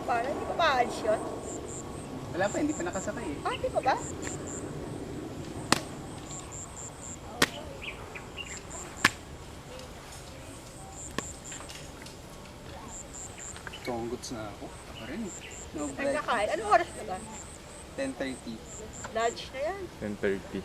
Para hindi pa maalis yun? Wala pa, hindi pa nakasakay eh. Hindi pa ba? Tonggots na ako. Ako rin. No break. Nagkakain. Anong oras na ba? 10:30. Lunch na yan. 10:30.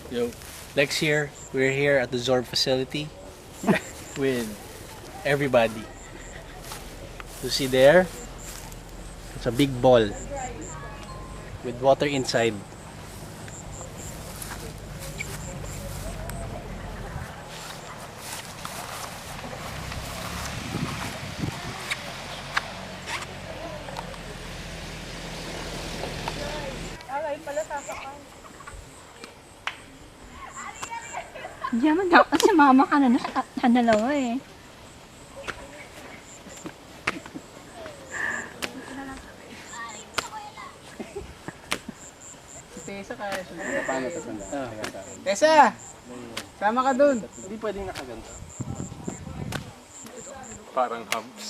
Yo, next year we're here at the Zorb facility with everybody. You see there? It's a big ball with water inside. Ay, pala sasakay. Diyan dapat si mama ka na sa dalawa eh. Si Tessa kaya siya. Paano ito sanda? Tessa! Sama ka dun. Hindi pwedeng nakaganto. Parang hubs.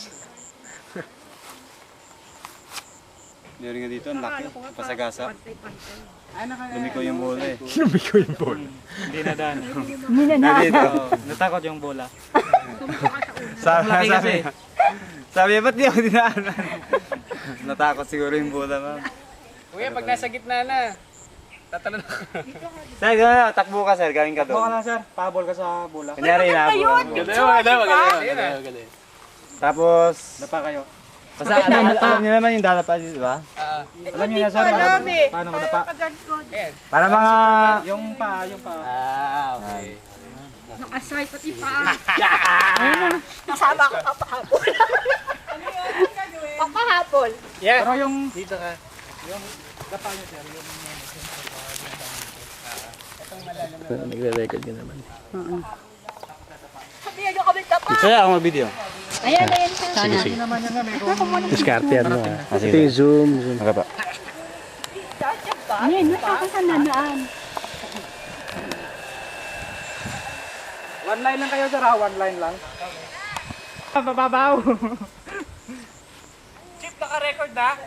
Meron nga dito, ang laki. Pasagasa. Pantay-pantay. Lumiko yung bola eh. Lumiko yung ball. Hindi na daan. Hindi na Dito. Natakot yung bola. Sabi, ba't di ako dinaanan? Natakot siguro yung bola, ma'am. Kuya, pag nasa gitna na, tatalon ako. Sir, gano'n, takbo ka sir, galing ka Baka doon. lang sir, pahabol ka sa bola. Kunyari na ako. Maganda. Tapos, Dapa kayo. basta alam niyo naman yung dalapa, di ba? Alam niyo na sir, alam eh. paano madapa? Para mga... Yung pa. Okay. Nakasay pati pa. Kasama ko papahapon. Ano yun? Papahapon. Yeah. Pero yung Dito ka. dapa niyo sir, yung Nagre-record ka naman. Sabihan nyo kami tapa. Saya ako mag-video. Ayan, ayan siya. Sige, sige. naman yan may kung Diskarte yan mo. sige. Ito yung zoom. Okay pa. Dadyan ba? Ayan, nakakasan na daan. one line lang kayo sir ha, one line lang. Bababaw. Chip, naka-record na?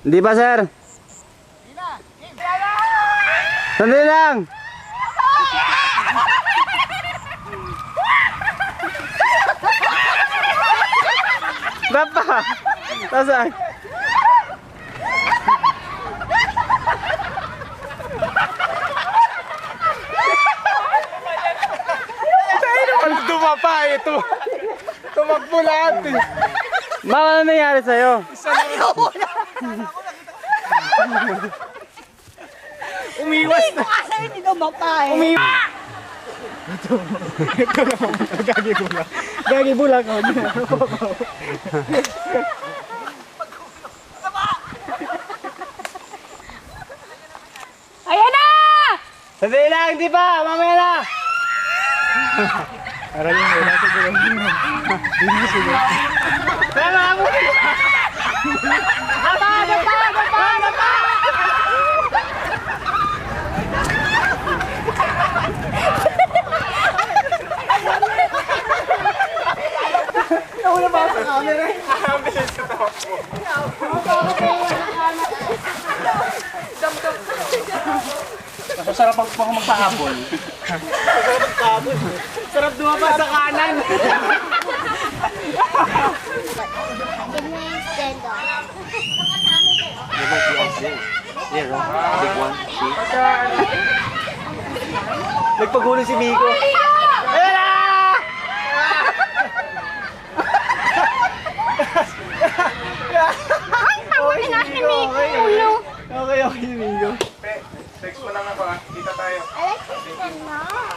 Hindi ba sir? Sandali lang! Dapa! Tasak! Tayo naman dumapa ito! Tumakbo lahat eh! Mama, ano nangyari sa'yo? Umiwas na! Kasi hindi dumapa eh. Gagi bulak ko. Ayan na! Sandali lang, hindi pa! Mamaya na! Aralin mo, nasa gawin mo. Hindi sige. Tama mo! Nauna ba sa camera? Masarap ako magpahabol. Sarap dumapa sa kanan! Nagpagulo si Miko.